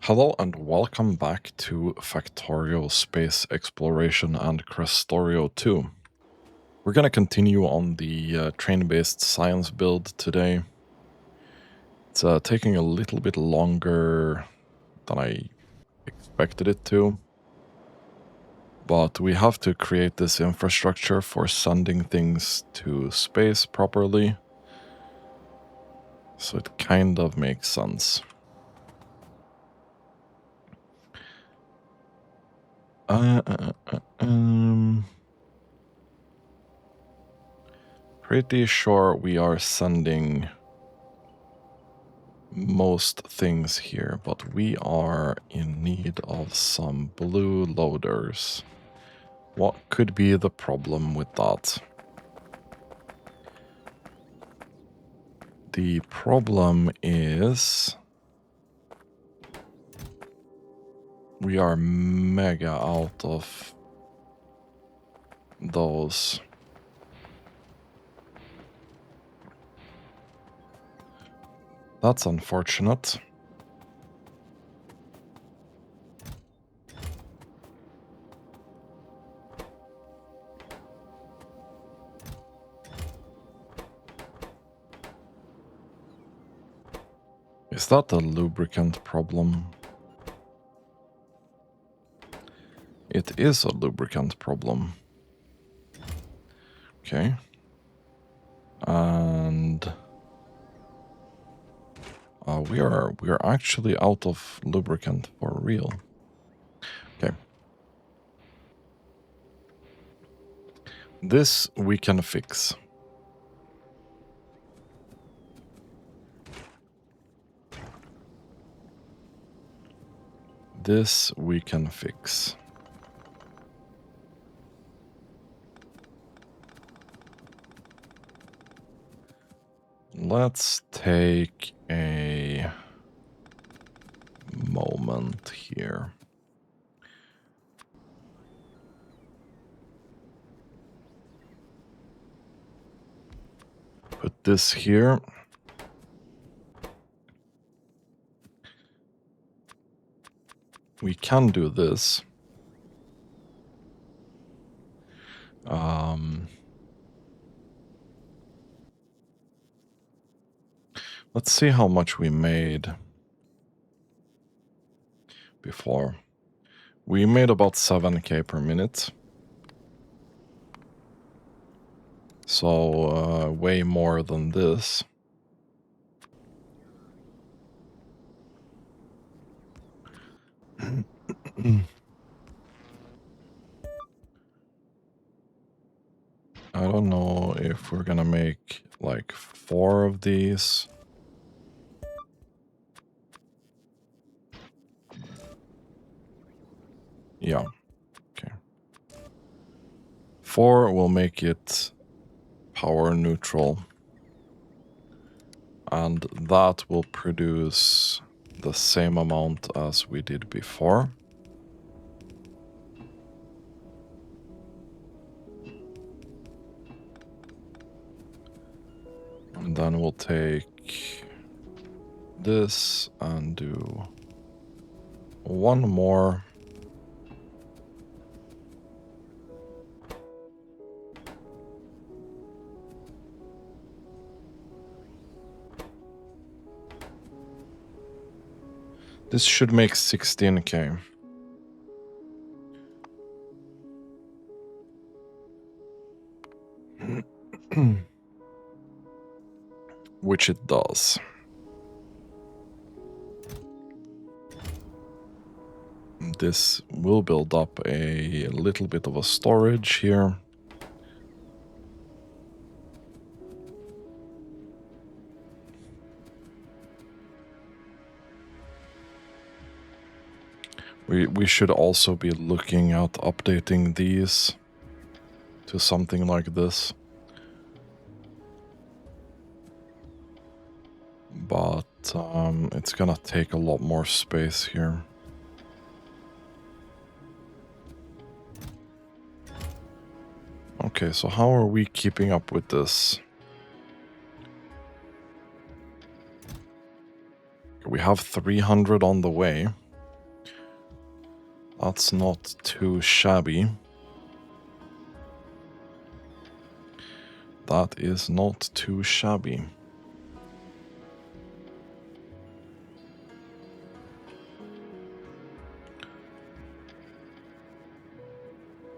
Hello and welcome back to Factorio Space Exploration and Krastorio 2. We're going to continue on the train-based science build today. It's taking a little bit longer than I expected it to, but we have to create this infrastructure for sending things to space properly, so it kind of makes sense. Pretty sure we are sending most things here, but we are in need of some blue loaders. What could be the problem with that? The problem is we are mega out of those. That's unfortunate. Is that a lubricant problem? It is a lubricant problem. Okay. And we are actually out of lubricant for real. Okay. This we can fix. This we can fix. Let's take a moment here. Put this here. We can do this. Let's see how much we made before. We made about 7k per minute. So way more than this. I don't know if we're gonna make like 4 of these. Yeah, okay. 4 will make it power neutral. And that will produce the same amount as we did before. And then we'll take this and do one more. This should make 16k. Which it does. This will build up a little bit of a storage here. We should also be looking at updating these to something like this. But it's gonna take a lot more space here. Okay, so how are we keeping up with this? We have 300 on the way. That's not too shabby. That is not too shabby.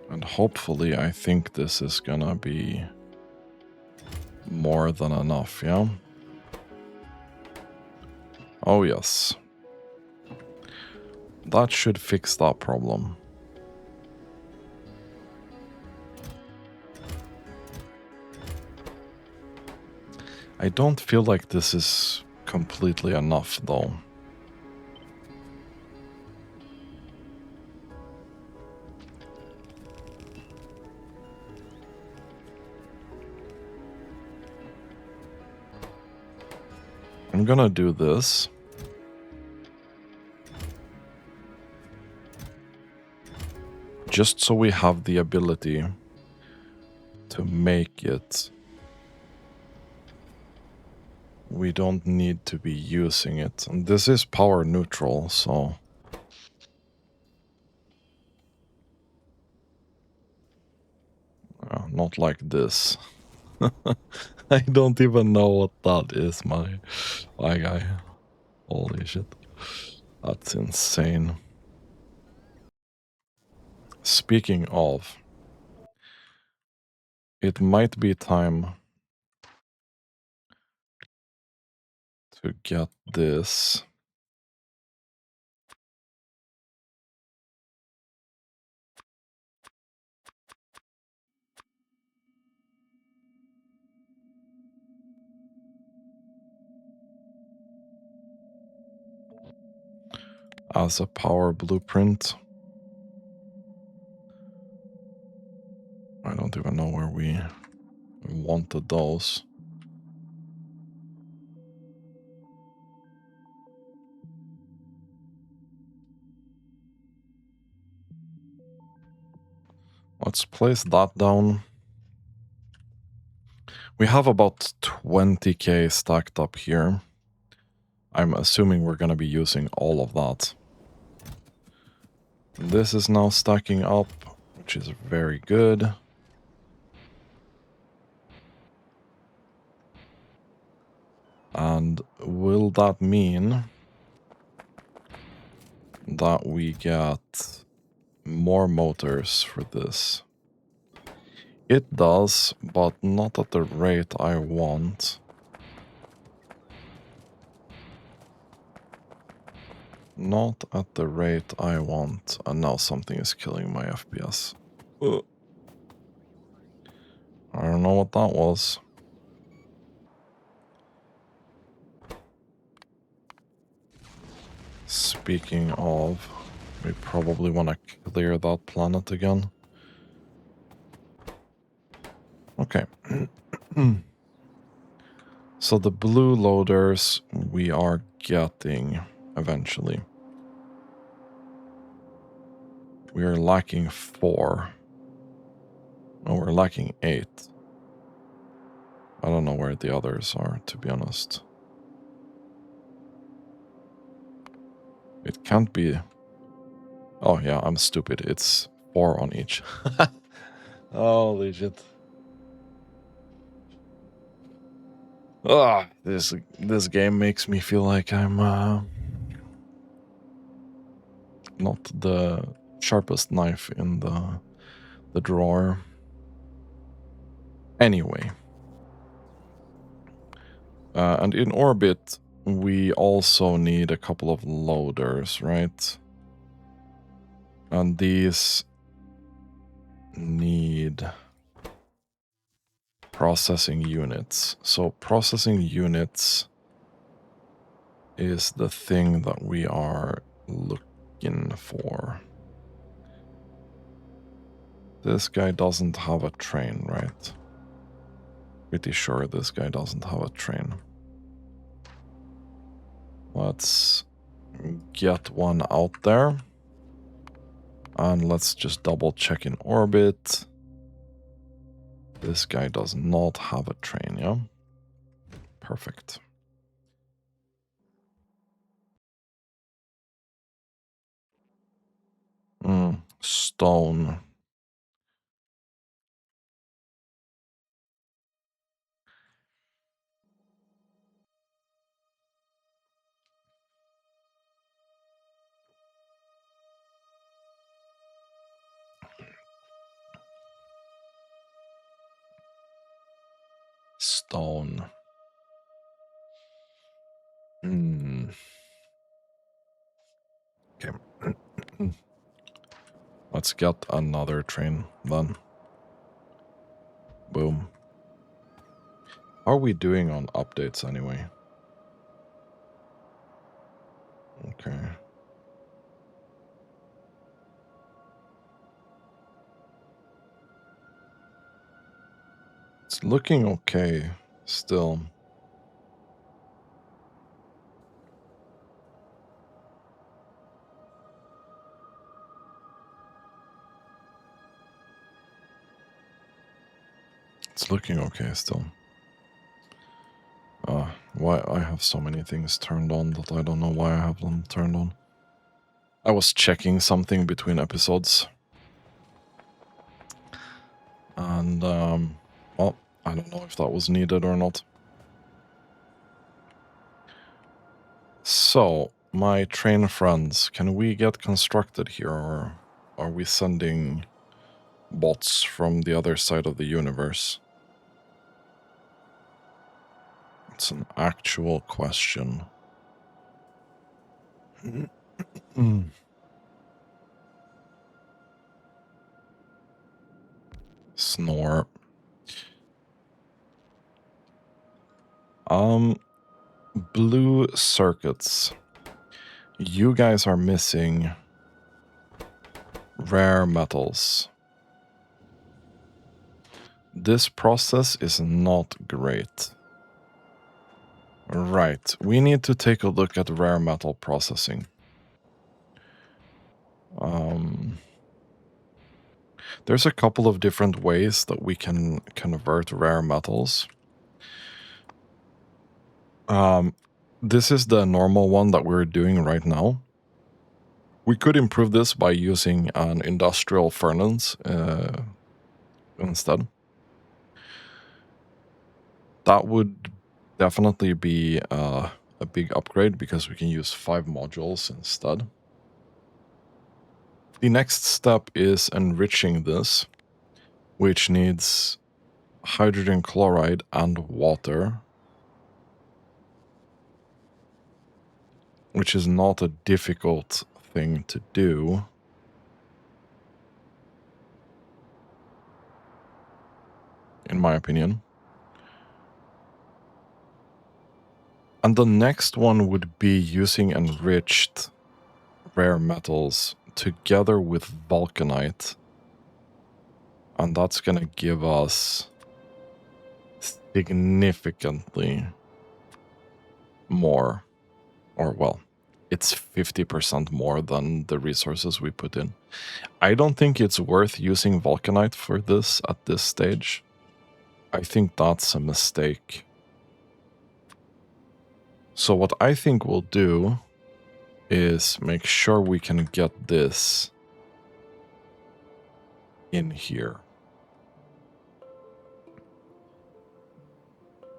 And hopefully I think this is gonna be more than enough, yeah? Oh yes. That should fix that problem. I don't feel like this is completely enough though. I'm gonna do this. Just so we have the ability to make it. We don't need to be using it. And this is power neutral, so... not like this. I don't even know what that is, my guy. Holy shit. That's insane. Speaking of, it might be time to get this. As a power blueprint. I don't even know where we wanted those. Let's place that down. We have about 20k stacked up here. I'm assuming we're going to be using all of that. This is now stacking up, which is very good. And will that mean that we get more motors for this? It does, but not at the rate I want. Not at the rate I want. And now something is killing my FPS. Ugh. I don't know what that was. Speaking of, we probably want to clear that planet again. Okay. So the blue loaders we are getting eventually. We are lacking 4. No, we're lacking 8. I don't know where the others are, to be honest. It can't be... Oh yeah, I'm stupid. It's 4 on each. Holy shit. Ah, this game makes me feel like I'm not the sharpest knife in the drawer. Anyway. And in orbit, we also need a couple of loaders, right? And these need processing units. So processing units is the thing that we are looking for. This guy doesn't have a train, right? Pretty sure this guy doesn't have a train. Let's get one out there. And let's just double check in orbit. This guy does not have a train, yeah? Perfect. stone. Stone. Okay. Let's get another train then. Boom. How are we doing on updates anyway? Okay. It's looking okay still. It's looking okay still. Why I have so many things turned on that I don't know why I have them turned on. I was checking something between episodes. And, well, I don't know if that was needed or not. So, my train friends, can we get constructed here, or are we sending bots from the other side of the universe? It's an actual question. Snore. Blue circuits. You guys are missing rare metals. This process is not great. Right, we need to take a look at rare metal processing. There's a couple of different ways that we can convert rare metals. This is the normal one that we're doing right now. We could improve this by using an industrial furnace instead. That would definitely be a big upgrade because we can use 5 modules instead. The next step is enriching this, which needs hydrogen chloride and water, which is not a difficult thing to do. In my opinion. And the next one would be using enriched rare metals together with vulcanite. And that's going to give us significantly more. Or, well, it's 50% more than the resources we put in. I don't think it's worth using vulcanite for this at this stage. I think that's a mistake. So what I think we'll do is make sure we can get this in here.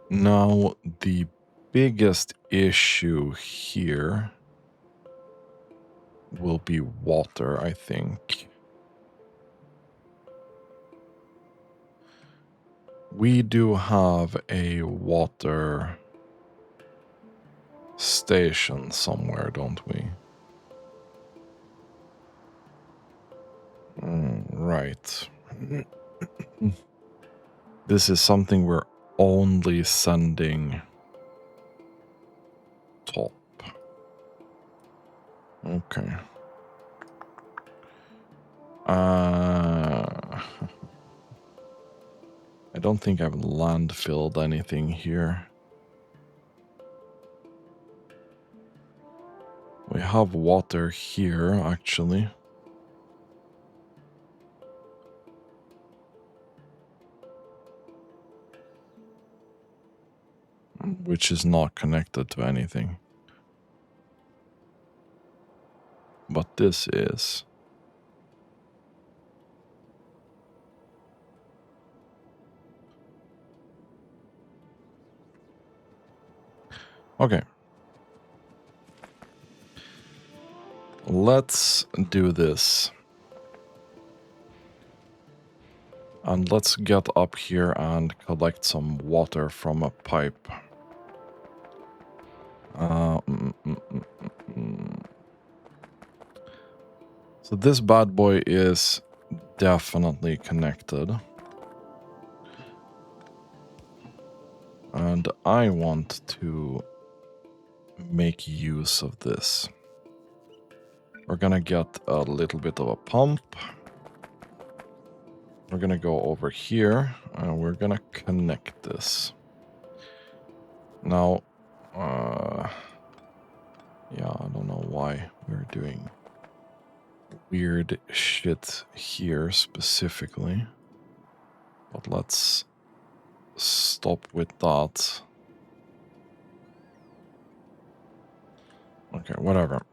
Now, the biggest issue here will be water, I think. We do have a water station somewhere, don't we? Right. This is something we're only sending top. Okay. I don't think I've landfilled anything here. We have water here, actually. Which is not connected to anything. But this is. Okay. Let's do this. And let's get up here and collect some water from a pipe. So this bad boy is definitely connected. And I want to make use of this. We're gonna get a little bit of a pump. We're gonna go over here and we're gonna connect this. Now, yeah, I don't know why we're doing weird shit here specifically. But let's stop with that. Okay, whatever.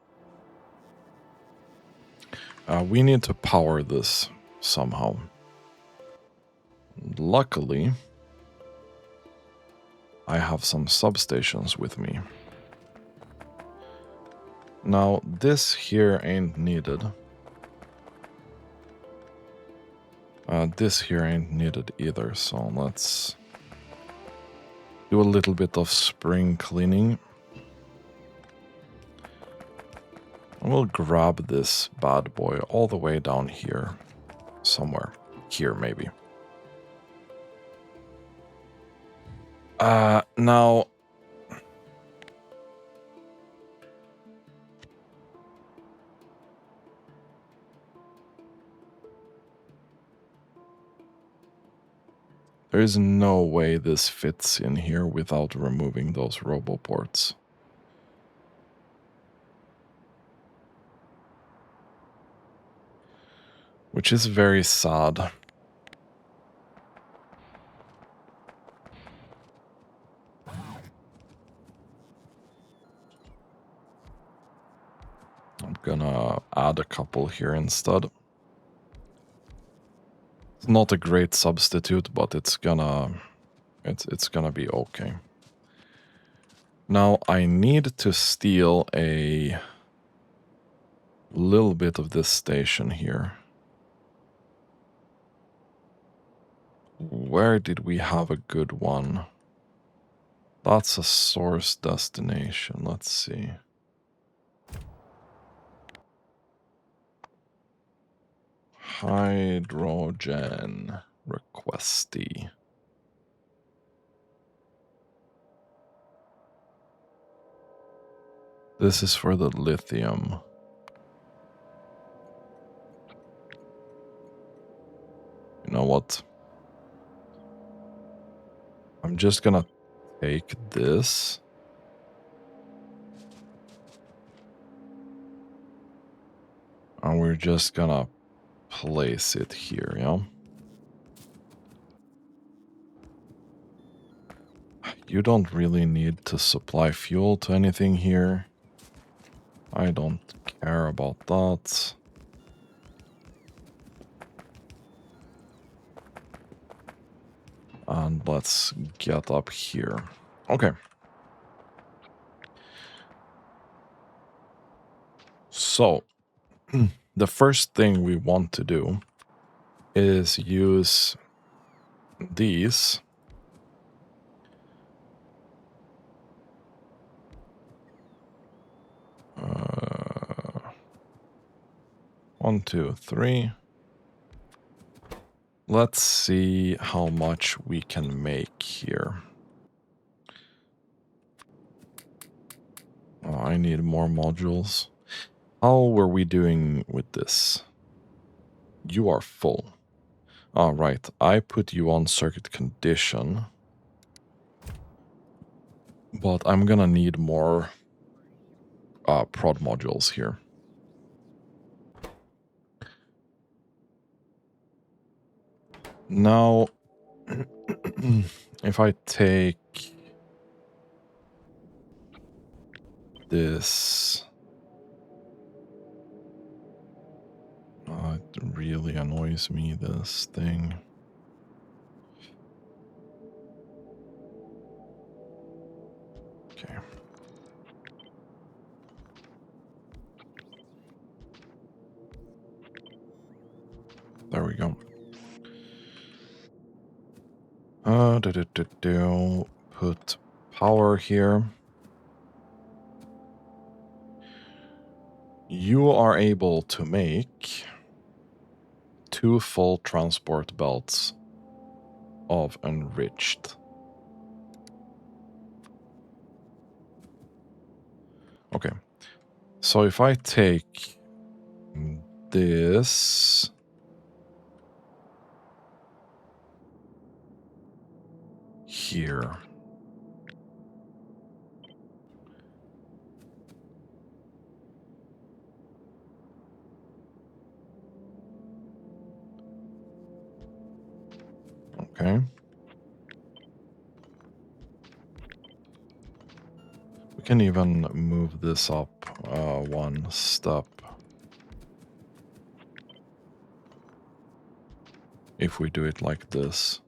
We need to power this somehow. Luckily, I have some substations with me. Now, this here ain't needed. This here ain't needed either, so let's do a little bit of spring cleaning. And we'll grab this bad boy all the way down here. Somewhere. Here, maybe. Now... There is no way this fits in here without removing those roboports. Which is very sad. I'm gonna add a couple here instead. It's not a great substitute, but it's gonna be okay. Now I need to steal a little bit of this station here. Where did we have a good one? That's a source destination. Let's see. Hydrogen requestee. This is for the lithium. You know what? I'm just gonna take this. And we're just gonna place it here, yeah? You don't really need to supply fuel to anything here. I don't care about that. And let's get up here. Okay. So, the first thing we want to do is use these. One, two, three. Let's see how much we can make here. Oh, I need more modules. How were we doing with this? You are full. All right, I put you on circuit condition. But I'm gonna need more prod modules here. Now, if I take this... it really annoys me, this thing. Okay. Put power here. You are able to make 2 full transport belts of enriched. Okay. So if I take this here. Okay. We can even move this up 1 step. If we do it like this.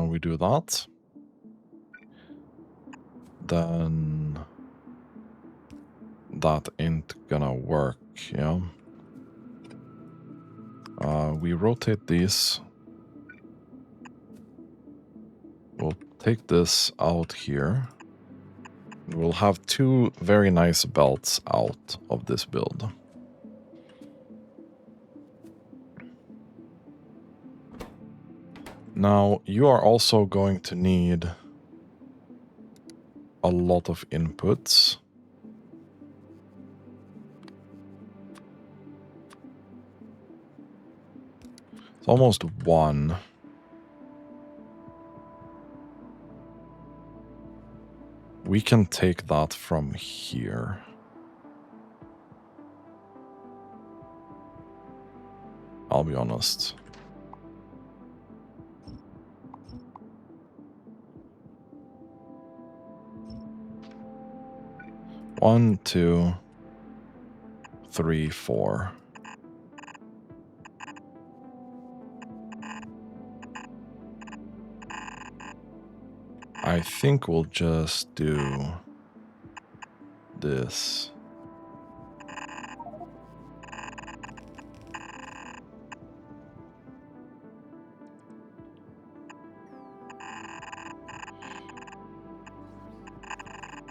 We do that. Then that ain't gonna work, yeah? We rotate these. We'll take this out here. We'll have 2 very nice belts out of this build. Now, you are also going to need a lot of inputs. It's almost 1. We can take that from here. I'll be honest. One, 2, 3, 4. I think we'll just do this.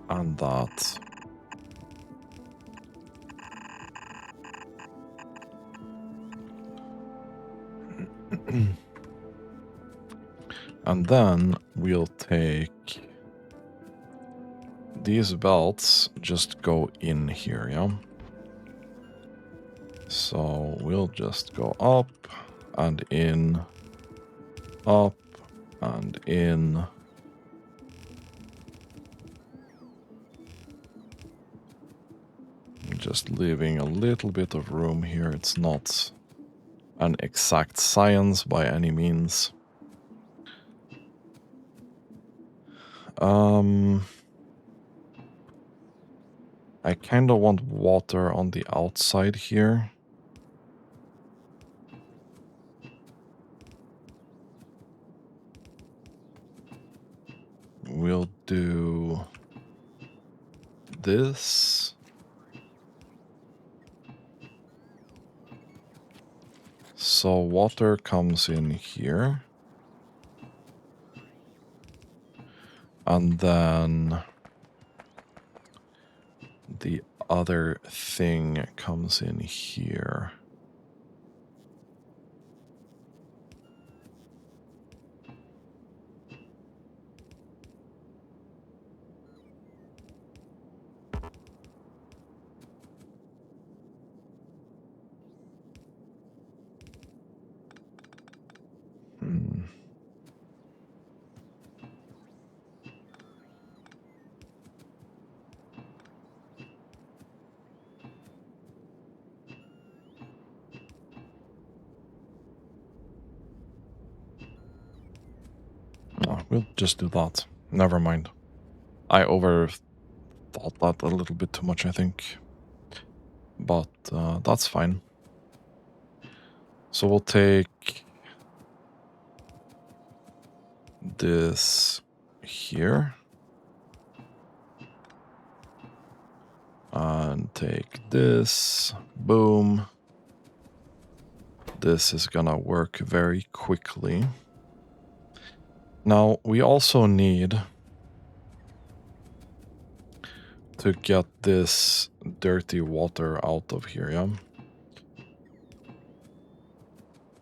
And that. And then we'll take these belts, just go in here, yeah? So we'll just go up and in, up and in. Just leaving a little bit of room here. It's not an exact science by any means. I kind of want water on the outside here. We'll do this. So water comes in here. And then the other thing comes in here. Oh, we'll just do that. Never mind. I overthought that a little bit too much, I think. But that's fine. So we'll take this here. And take this. Boom. This is gonna work very quickly. Now, we also need to get this dirty water out of here, yeah?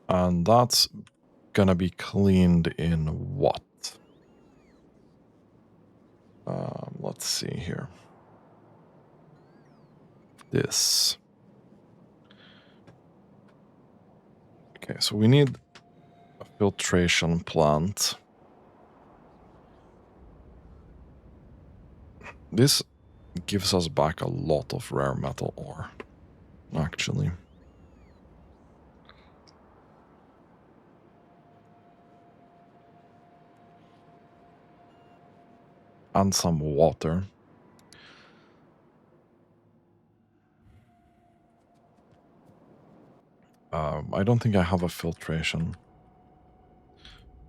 And that's gonna be cleaned in what? Let's see here. This. Okay, so we need a filtration plant. This gives us back a lot of rare metal ore, actually. And some water. I don't think I have a filtration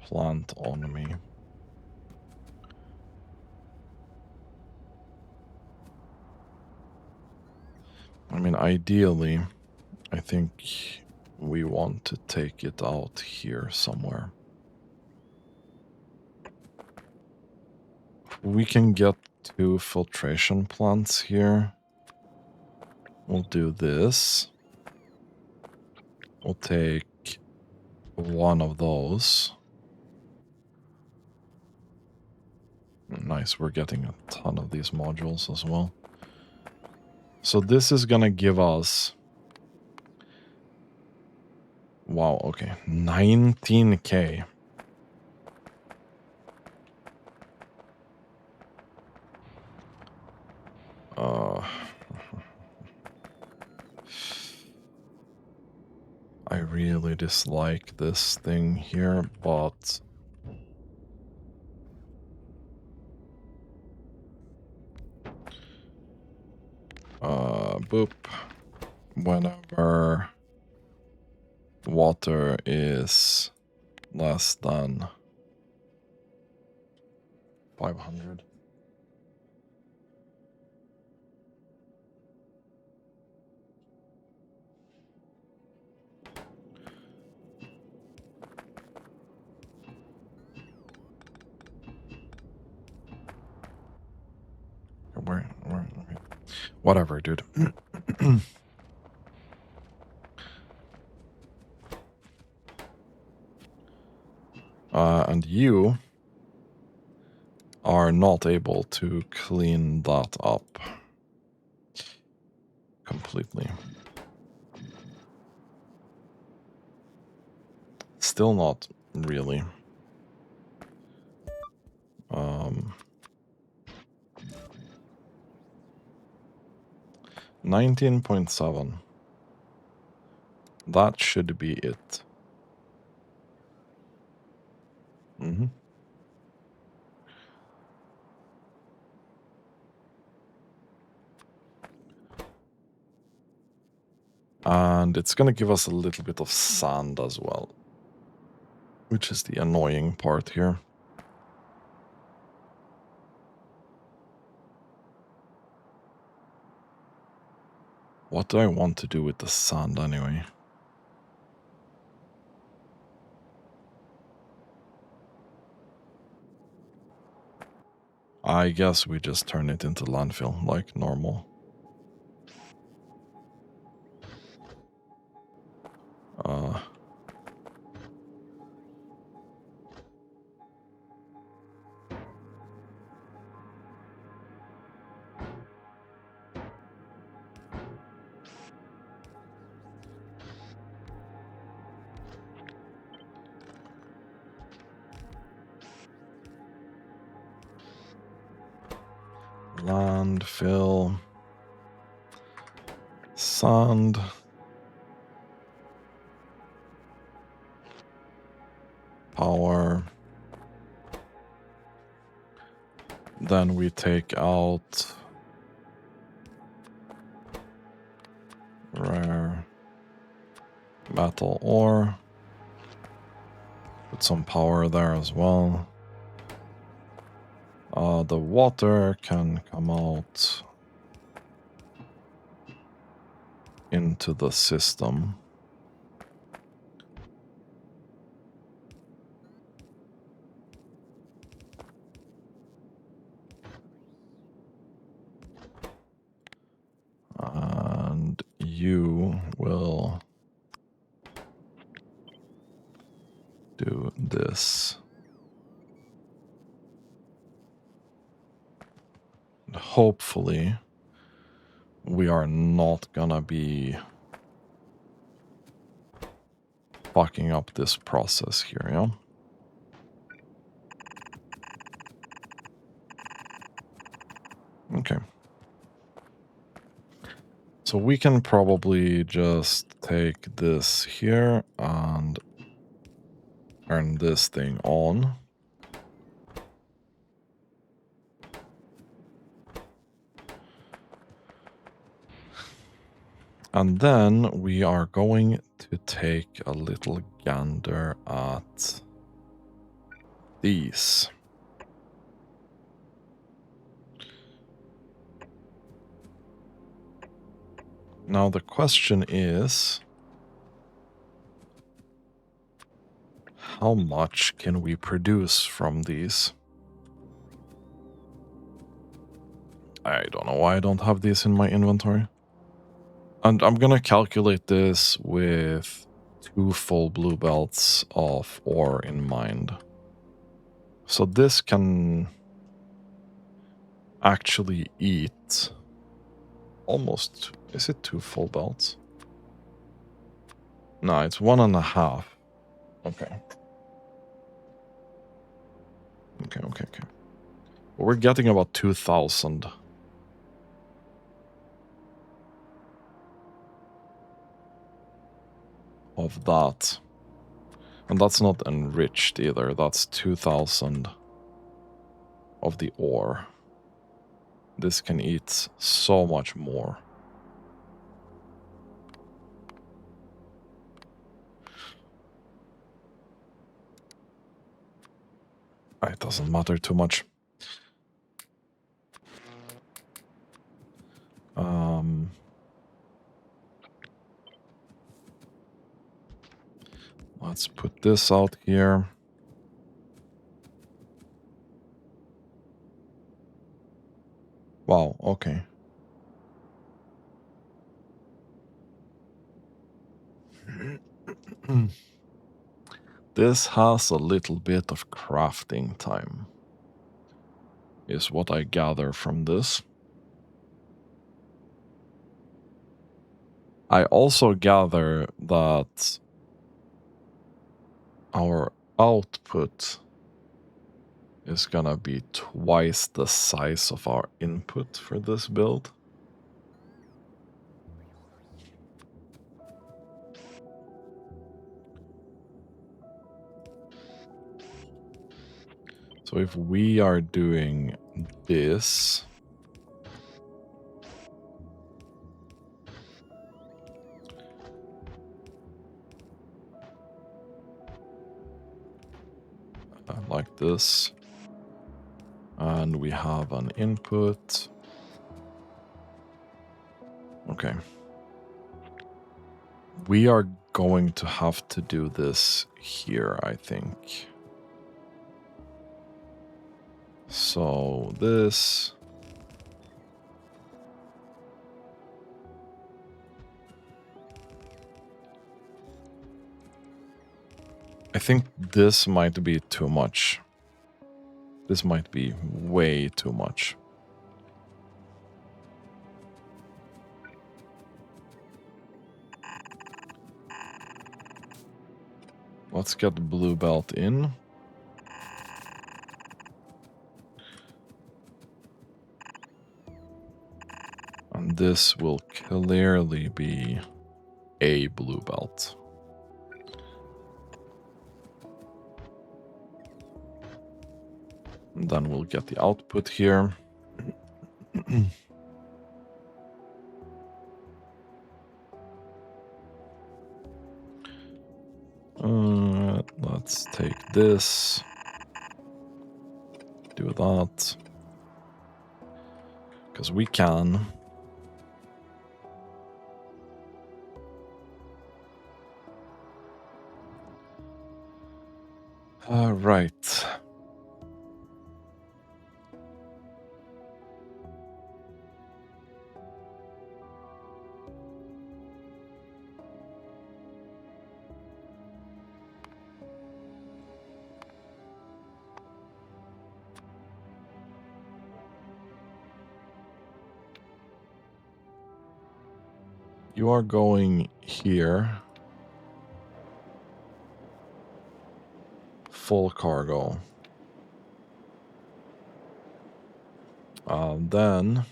plant on me. I mean, ideally, I think we want to take it out here somewhere. We can get 2 filtration plants here. We'll do this. We'll take one of those. Nice, we're getting a ton of these modules as well. So this is gonna give us... Wow, okay, 19k. I really dislike this thing here, but... boop. Whenever water is less than 500. Where, okay. Whatever, dude. And you are not able to clean that up completely. Still not really. 19.7. That should be it. Mm-hmm. And it's gonna give us a little bit of sand as well, which is the annoying part here. What do I want to do with the sand anyway? I guess we just turn it into landfill like normal. Landfill. Sand. Power. Then we take out rare metal ore. Put some power there as well. The water can come out into the system. And you will do this. Hopefully, we are not gonna be fucking up this process here, yeah? Okay. So we can probably just take this here and turn this thing on. And then we are going to take a little gander at these. Now the question is, how much can we produce from these? I don't know why I don't have these in my inventory. And I'm gonna calculate this with 2 full blue belts of ore in mind. So this can actually eat almost, is it 2 full belts? No, it's 1.5. Okay. Okay. We're getting about 2,000. Of that. And that's not enriched either. That's 2,000 of the ore. This can eat so much more. It doesn't matter too much. Let's put this out here. Wow, okay. This has a little bit of crafting time, is what I gather from this. I also gather that our output is gonna be twice the size of our input for this build. So if we are doing this, like this, and we have an input. Okay. We are going to have to do this here, I think. So this. I think this might be too much. This might be way too much. Let's get blue belt in. And this will clearly be a blue belt. And then we'll get the output here. Let's take this. Do that. Because we can. Right. You are going here. Full cargo. Then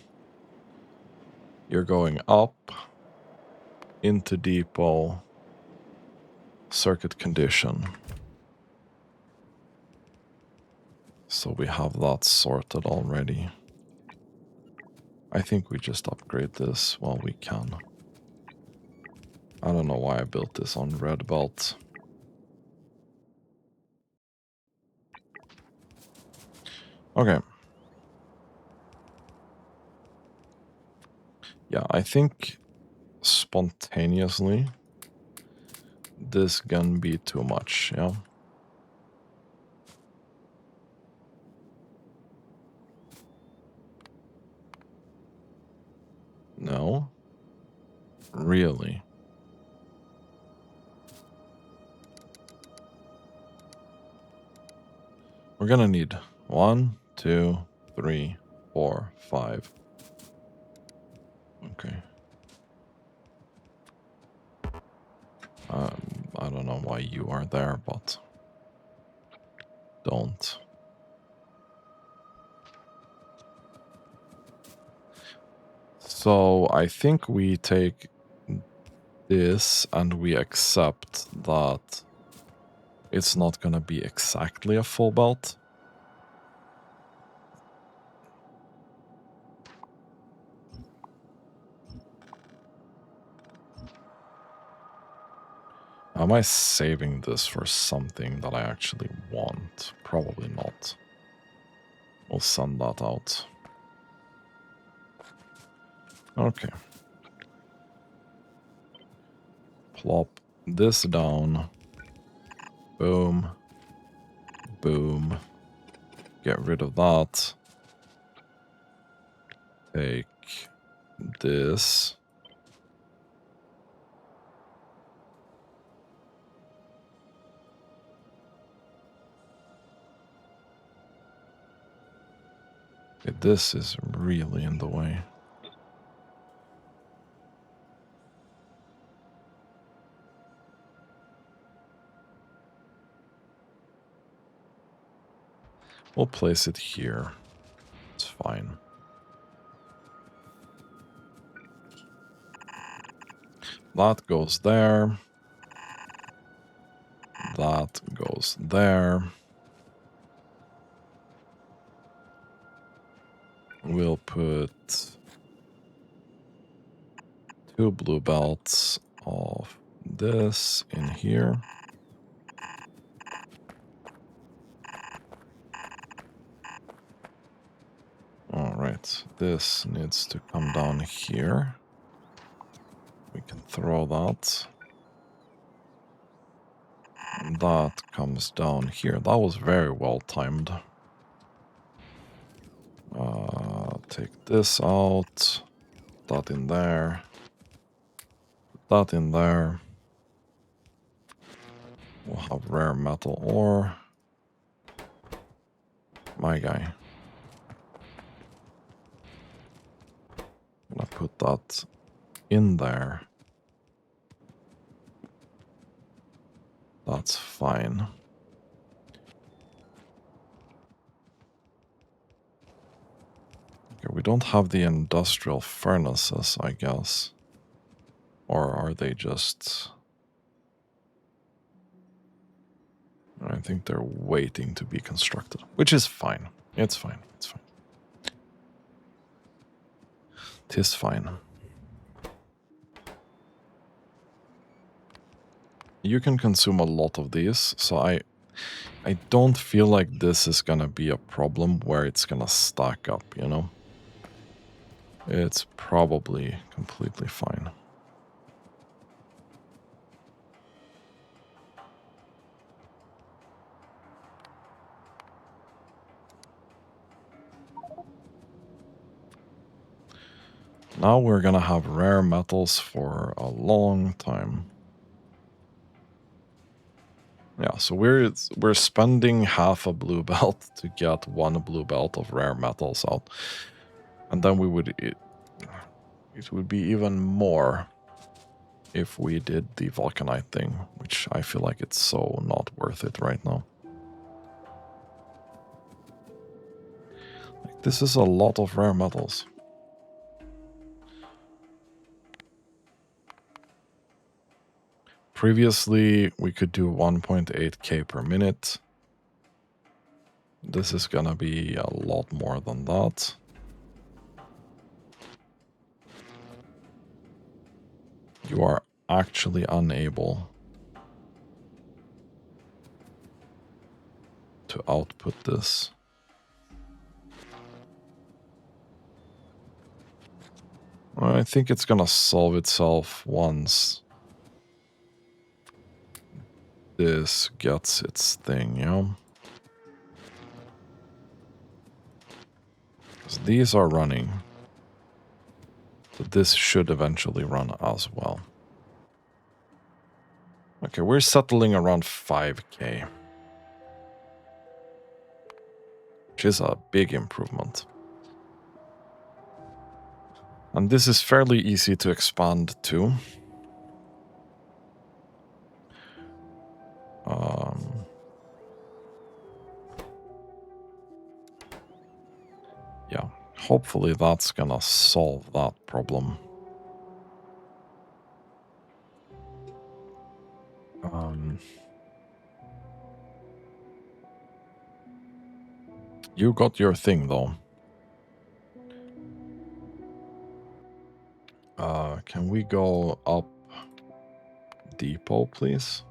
you're going up into depot, circuit condition. So we have that sorted already. I think we just upgrade this while we can. I don't know why I built this on red belt. Okay. Yeah, I think spontaneously this can be too much, yeah? No? Really? We're gonna need 1, 2, 3, 4, 5. Okay. I don't know why you are there, but don't. So I think we take this and we accept that it's not gonna be exactly a full belt. Am I saving this for something that I actually want? Probably not. We'll send that out. Okay. Plop this down. Boom. Boom. Get rid of that. Take this. Okay, this is really in the way. We'll place it here. It's fine. That goes there. That goes there. We'll put 2 blue belts of this in here. Alright, this needs to come down here. We can throw that. And that comes down here. That was very well timed. Take this out. That in there. Put that in there. We'll have rare metal ore. My guy. I'm gonna put that in there. That's fine. Okay, we don't have the industrial furnaces, I guess. Or are they just... I think they're waiting to be constructed, which is fine. It's fine. It's fine. Tis fine. You can consume a lot of these, so I don't feel like this is gonna be a problem where it's gonna stack up, you know? It's probably completely fine. Now we're gonna have rare metals for a long time. Yeah, so we're spending half a blue belt to get one blue belt of rare metals out. And then it would be even more if we did the vulcanite thing, which I feel like it's so not worth it right now. Like, this is a lot of rare metals. Previously, we could do 1.8k per minute. This is gonna be a lot more than that. You are actually unable to output this. I think it's gonna solve itself once this gets its thing, you know? These are running. So this should eventually run as well. Okay, we're settling around 5k. Which is a big improvement. And this is fairly easy to expand too. Yeah, hopefully that's gonna solve that problem. You got your thing though. Can we go up depot, please?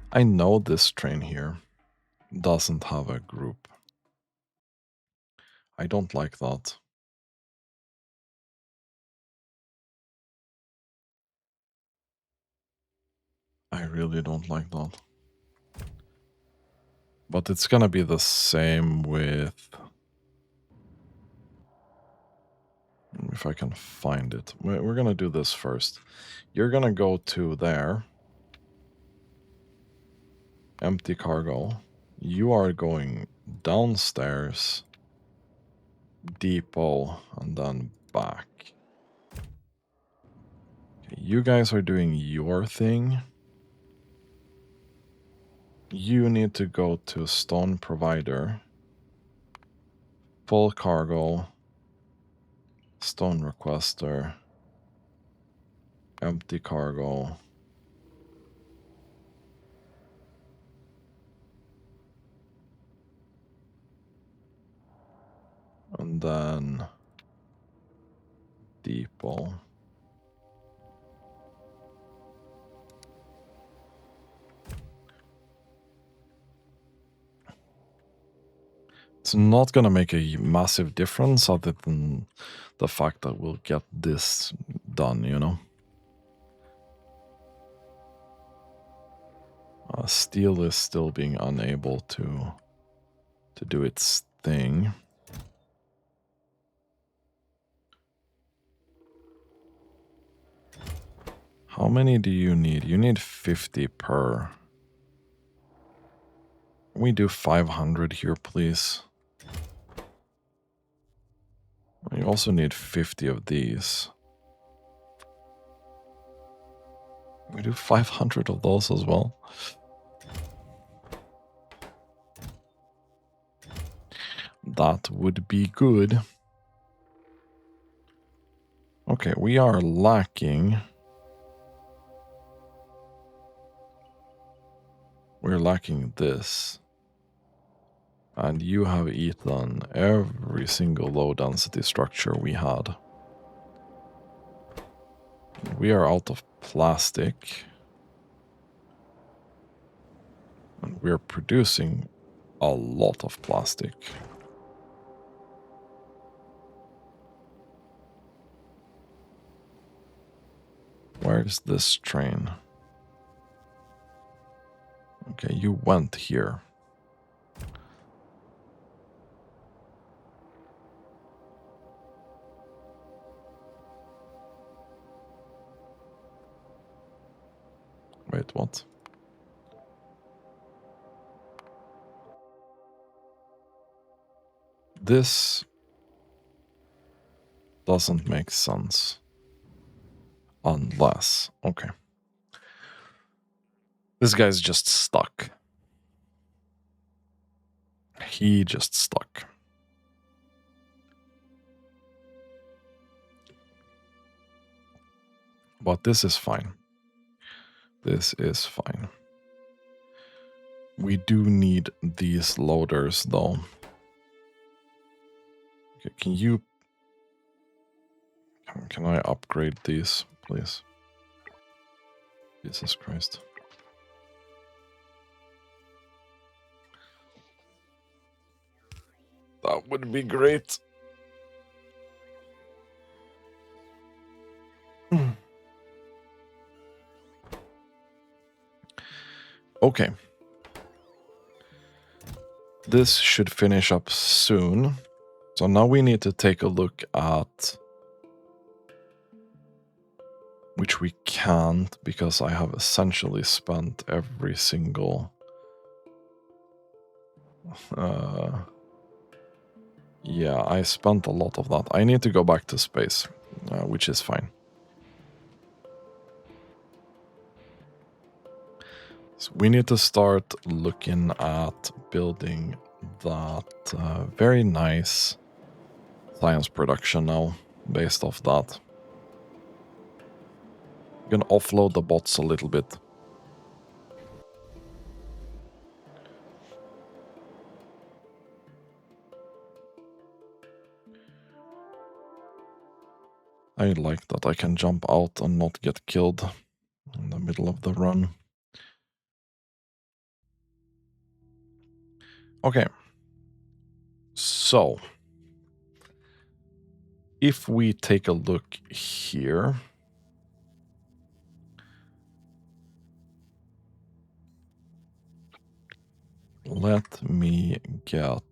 I know this train here doesn't have a group. I don't like that. I really don't like that. But it's gonna be the same with... If I can find it. We're gonna do this first. You're gonna go to there. Empty cargo. You are going downstairs, depot, and then back. Okay, you guys are doing your thing. You need to go to stone provider, full cargo, stone requester, empty cargo. And then depot. It's not going to make a massive difference other than the fact that we'll get this done, you know? Steel is still being unable to do its thing. How many do you need? You need 50 per. Can we do 500 here, please? You also need 50 of these. We do 500 of those as well. That would be good. Okay, we are lacking. We're lacking this. And you have eaten every single low density structure we had. We are out of plastic. And we're producing a lot of plastic. Where's this train? Okay, you went here. Wait, what? This doesn't make sense. Unless... Okay. This guy's just stuck. He just stuck. But this is fine. This is fine. We do need these loaders, though. Okay, can you... Can I upgrade these, please? Jesus Christ. That would be great. Okay. This should finish up soon. So now we need to take a look at... Which we can't, because I have essentially spent every single... yeah, I spent a lot of that. I need to go back to space, which is fine. So we need to start looking at building that very nice science production now, based off that. I'm gonna offload the bots a little bit. I like that I can jump out and not get killed in the middle of the run. Okay. So, if we take a look here, let me get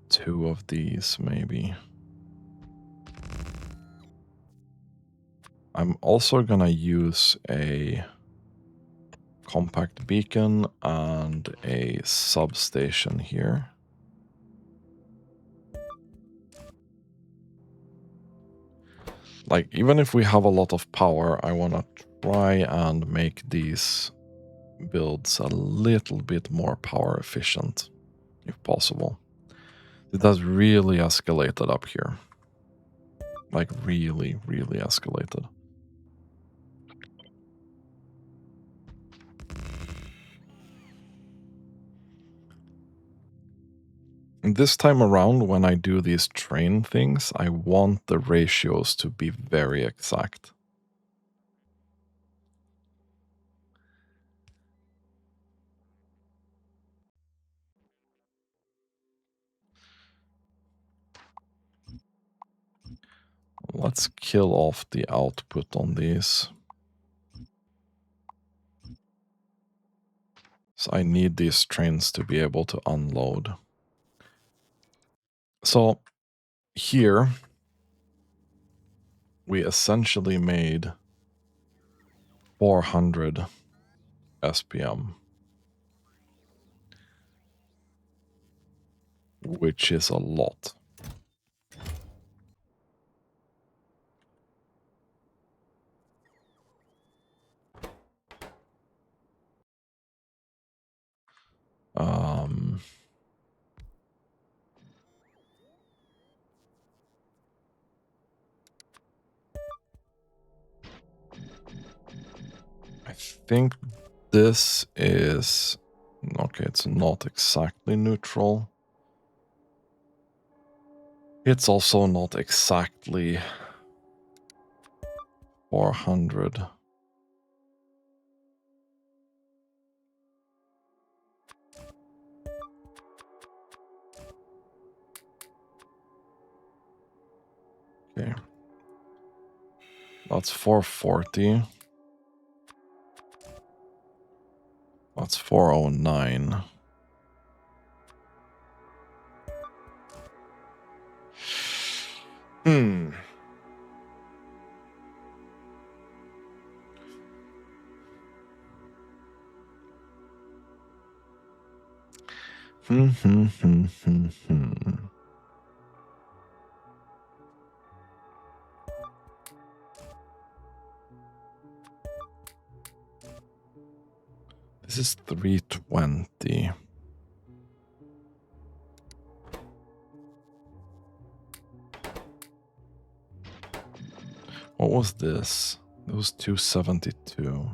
2 of these, maybe. I'm also gonna use a compact beacon and a substation here. Like, even if we have a lot of power, I want to try and make these builds a little bit more power efficient, if possible. It has really escalated up here. Like, really, really escalated. And this time around, when I do these train things, I want the ratios to be very exact. Let's kill off the output on these. So I need these trains to be able to unload. So here, we essentially made 400 SPM, which is a lot. I think this is... Okay, it's not exactly neutral. It's also not exactly 400. Okay. That's 440. That's 409. Hmm. This is 320. What was this? It was 272.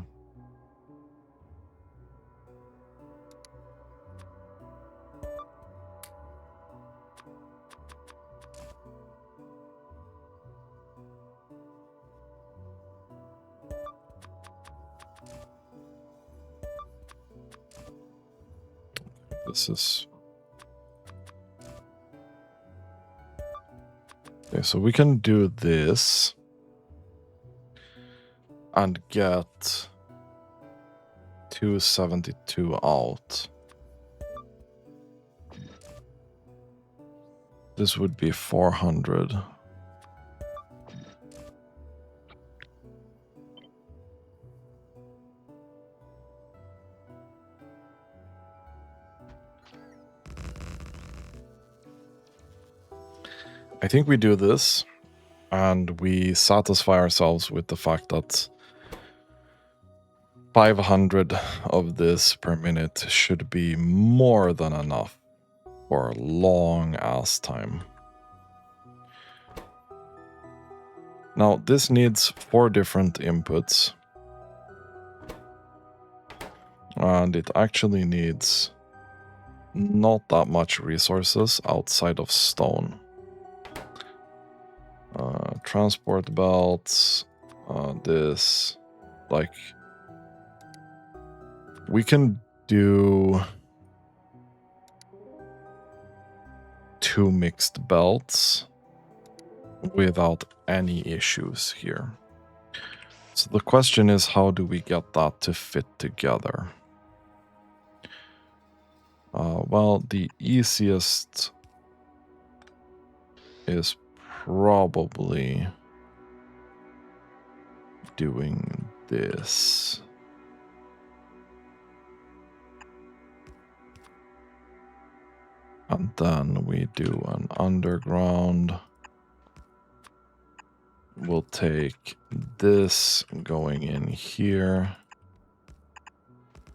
This is... Okay, so we can do this and get 272 out. This would be 400. I think we do this, and we satisfy ourselves with the fact that 500 of this per minute should be more than enough for a long ass time. Now, this needs 4 different inputs, and it actually needs not that much resources outside of stone. Transport belts, this, like, we can do 2 mixed belts without any issues here. So the question is, how do we get that to fit together? Well, the easiest is probably doing this. And then we do an underground. We'll take this going in here.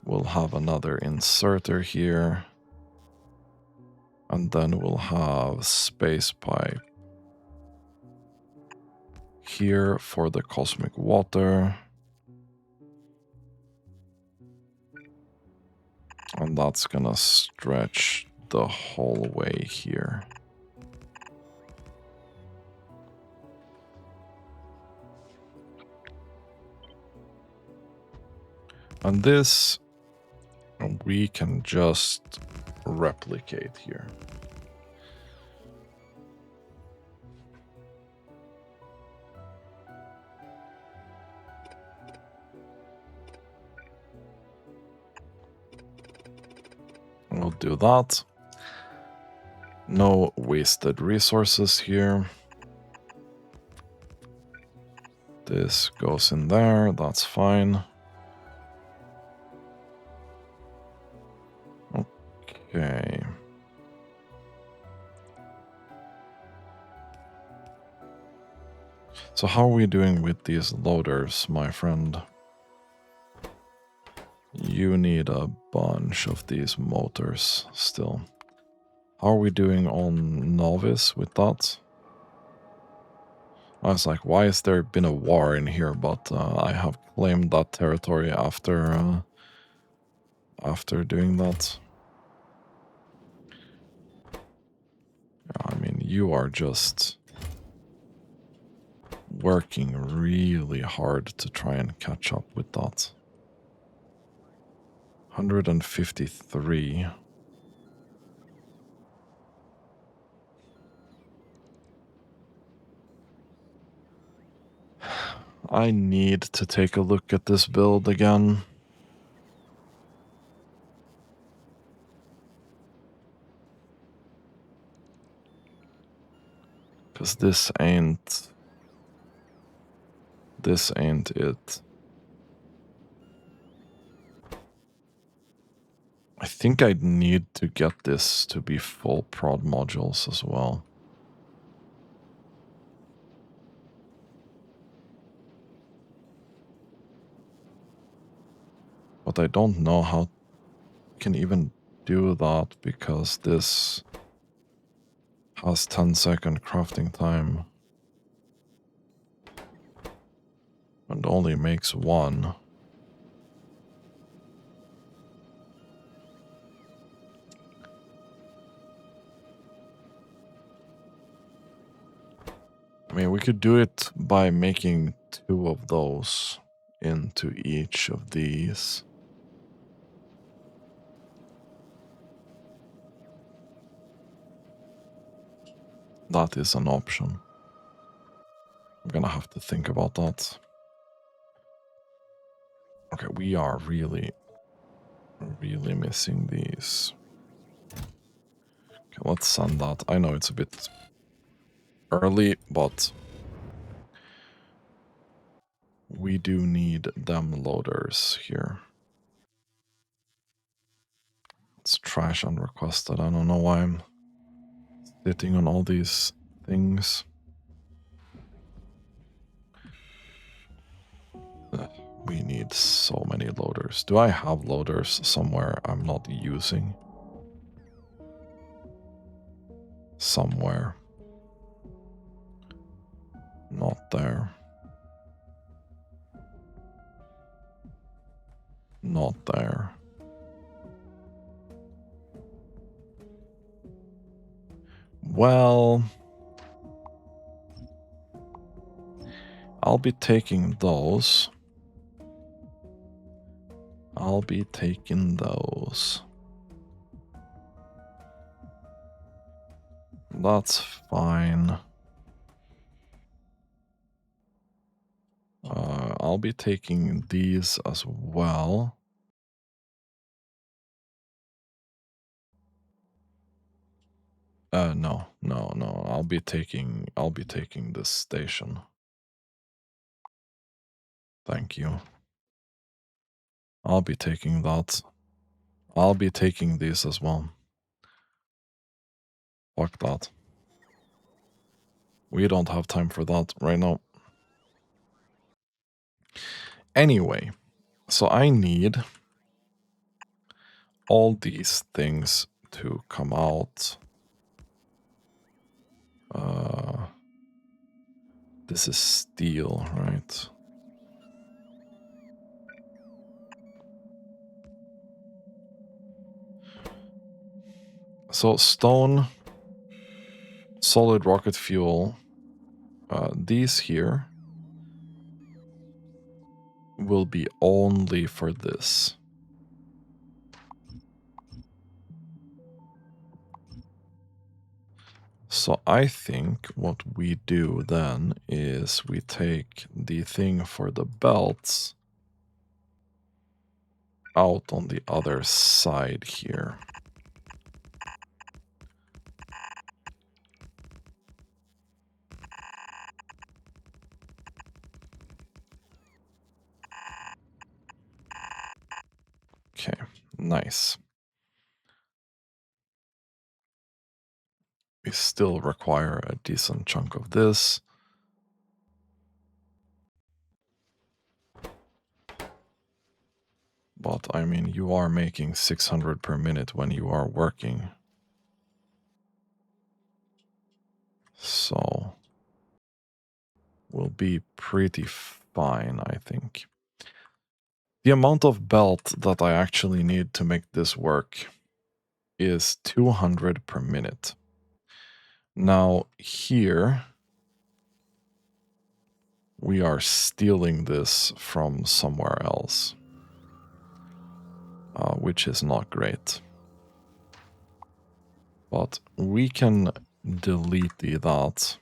We'll have another inserter here. And then we'll have space pipe here for the cosmic water. And that's gonna stretch the whole way here. And this we can just replicate here. We'll do that. No wasted resources here. This goes in there, that's fine. Okay. So how are we doing with these loaders, my friend? You need a bunch of these motors still. How are we doing on Novice with that? I was like, why has there been a war in here? But I have claimed that territory after doing that. I mean, you are just working really hard to try and catch up with that. 153. I need to take a look at this build again. Because this ain't it. I think I'd need to get this to be full prod modules as well. But I don't know how I can even do that because this has 10-second crafting time and only makes one. I mean, we could do it by making 2 of those into each of these. That is an option. I'm gonna have to think about that. Okay, we are really missing these. Okay, let's send that. I know it's a bit early, but we do need them loaders here. It's trash unrequested. I don't know why I'm sitting on all these things. We need so many loaders. Do I have loaders somewhere I'm not using? Somewhere. Not there. Not there. Well, I'll be taking those. I'll be taking those. That's fine. I'll be taking these as well. No. I'll be taking this station. Thank you. I'll be taking that. I'll be taking these as well. Fuck that. We don't have time for that right now. Anyway, so I need all these things to come out. This is steel, right? So stone, solid rocket fuel, these here will be only for this. So I think what we do then is we take the thing for the belts out on the other side here. Okay, nice. We still require a decent chunk of this. But I mean, you are making 600 per minute when you are working. So we'll be pretty fine, I think. The amount of belt that I actually need to make this work is 200 per minute. Now here, we are stealing this from somewhere else, which is not great. But we can delete that.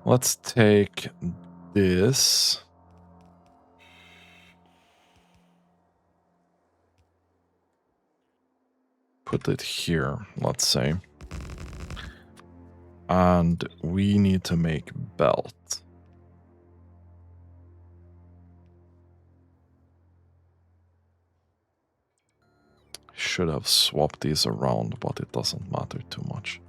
Let's take this. Put it here, let's say. And we need to make belt. Should have swapped these around, but it doesn't matter too much.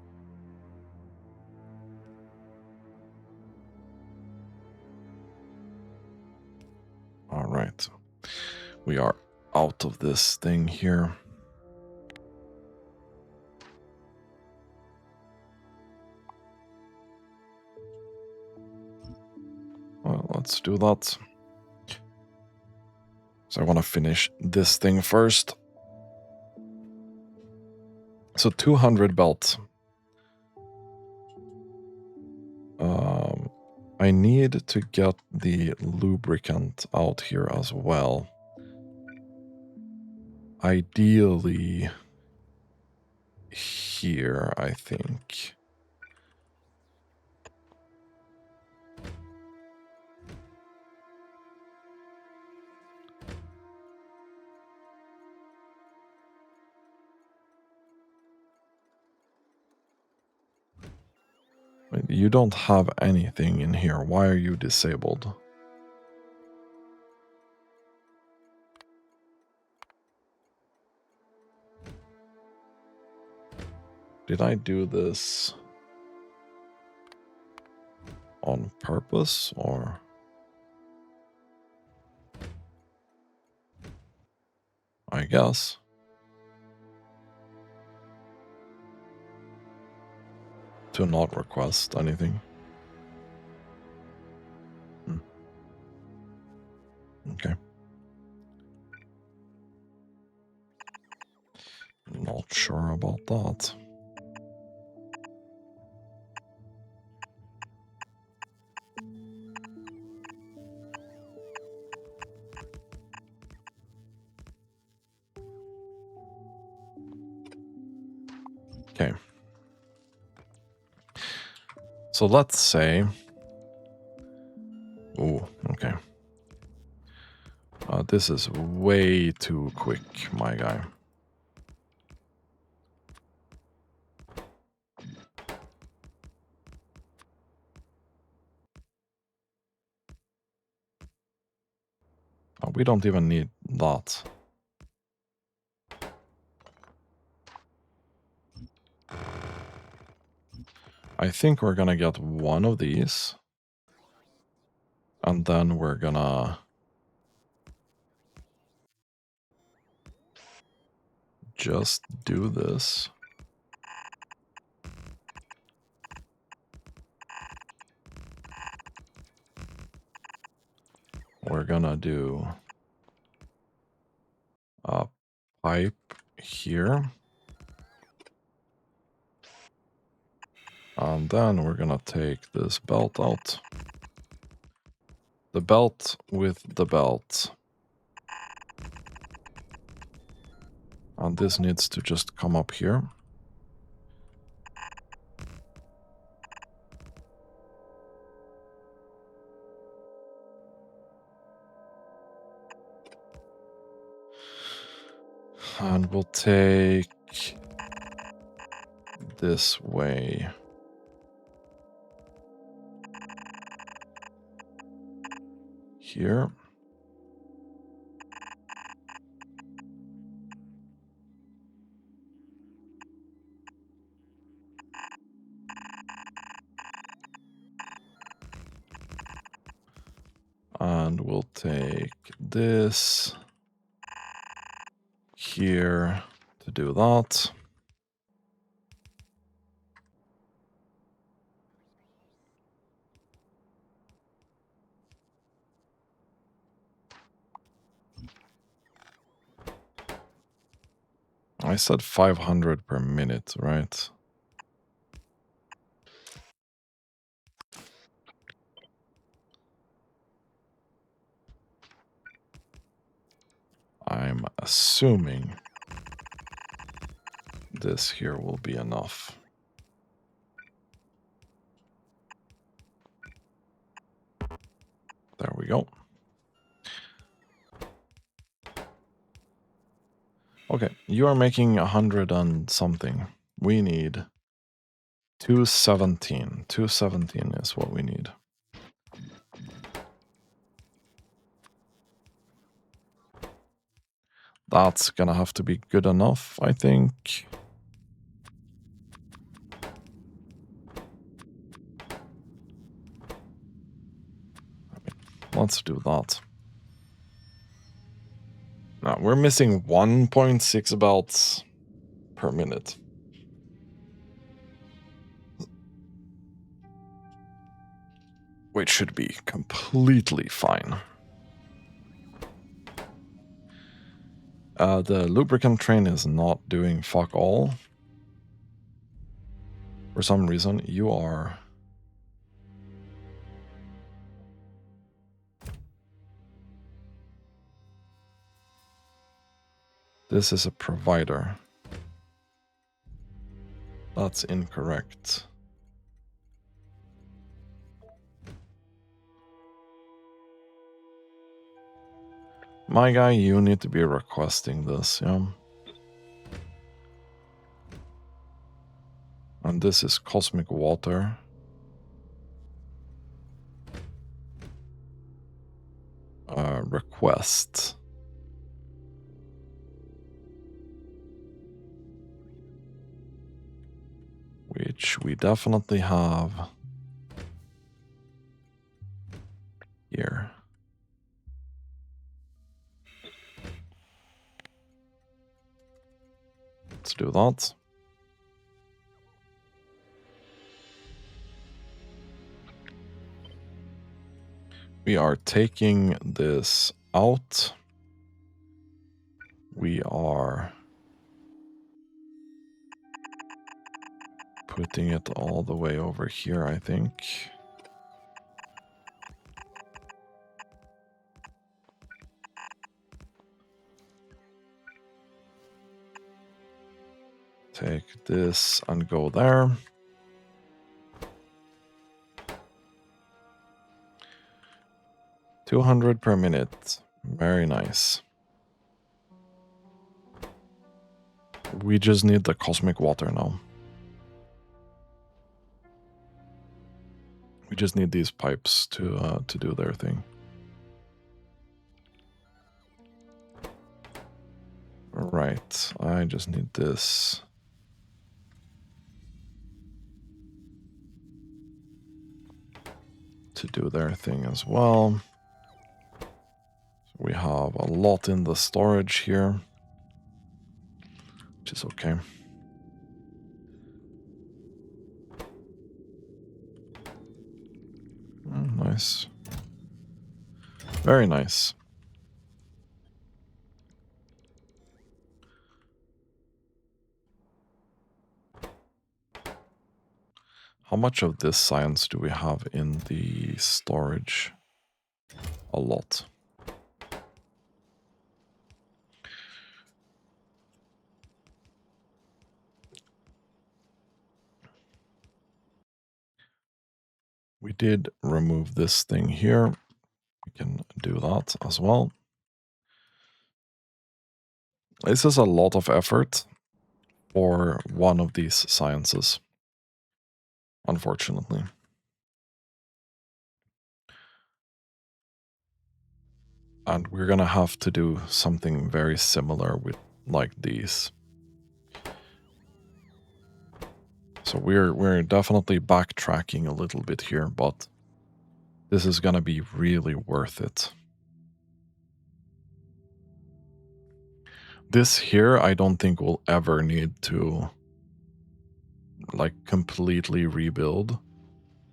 All right. We are out of this thing here. Well, let's do that. So I want to finish this thing first. So 200 belt. I need to get the lubricant out here as well. Ideally here, I think. Wait, you don't have anything in here. Why are you disabled? Did I do this on purpose or? I guess. To not request anything. Okay. Not sure about that. Okay. So let's say... Oh, okay. This is way too quick, my guy. We don't even need that. I think we're gonna get one of these. And then we're gonna... just do this. We're gonna do a pipe here. And then we're gonna take this belt out. The belt with the belt. And this needs to just come up here. And we'll take this way. Here. And we'll take this here to do that. I said 500 per minute, right? I'm assuming this here will be enough. There we go. Okay, you are making 100 and something. We need 217. 217 is what we need. That's gonna have to be good enough, I think. Let's do that. Now, we're missing 1.6 belts per minute. Which should be completely fine. The lubricant train is not doing fuck all. For some reason, you are... This is a provider. That's incorrect. My guy, you need to be requesting this, yeah? And this is cosmic water. Request. Which we definitely have here. Let's do that. We are taking this out. We are putting it all the way over here, I think. Take this and go there. $200 per minute. Very nice. We just need the cosmic water now. We just need these pipes to do their thing. Right, I just need this. To do their thing as well. We have a lot in the storage here, which is okay. Nice. Very nice. How much of this science do we have in the storage? A lot. We did remove this thing here. We can do that as well. This is a lot of effort for one of these sciences, unfortunately. And we're gonna have to do something very similar with like these. So we're definitely backtracking a little bit here, but this is gonna be really worth it. This here, I don't think we'll ever need to like completely rebuild.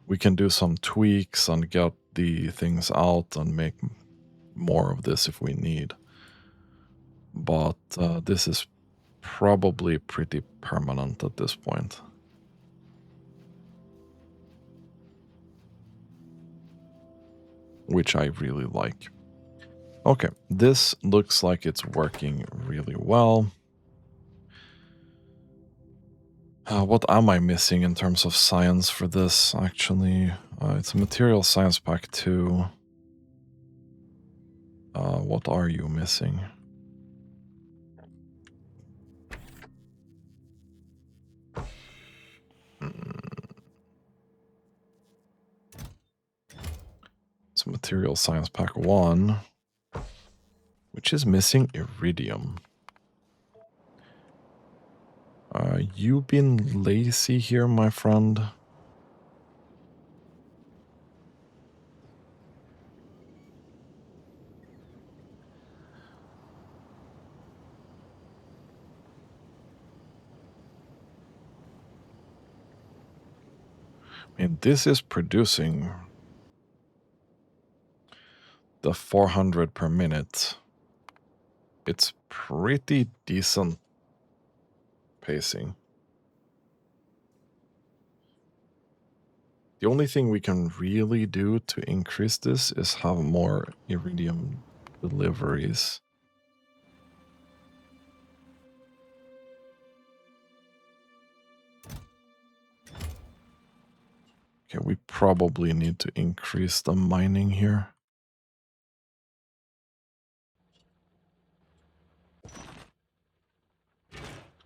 We can do some tweaks and get the things out and make more of this if we need. But this is probably pretty permanent at this point. Which I really like. Okay, this looks like it's working really well. What am I missing in terms of science for this, actually? It's a material science pack 2. What are you missing? It's Material Science Pack 1, which is missing iridium. You been lazy here, my friend? I mean, this is producing the 400 per minute. It's pretty decent pacing. The only thing we can really do to increase this is have more iridium deliveries. Okay, we probably need to increase the mining here.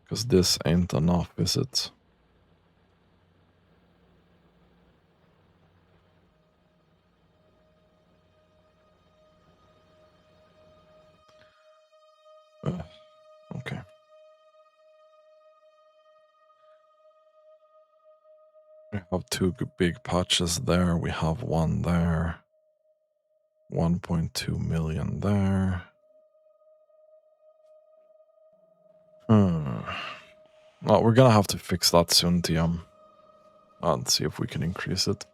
Because this ain't enough, is it? Okay. We have two big patches there. We have one there. 1.2 million there. Well, we're gonna have to fix that soon, TM. And see if we can increase it.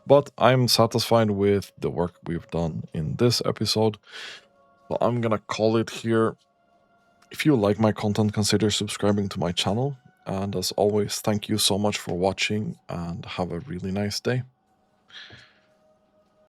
But I'm satisfied with the work we've done in this episode. So I'm gonna call it here. If you like my content, consider subscribing to my channel. And as always, thank you so much for watching and have a really nice day.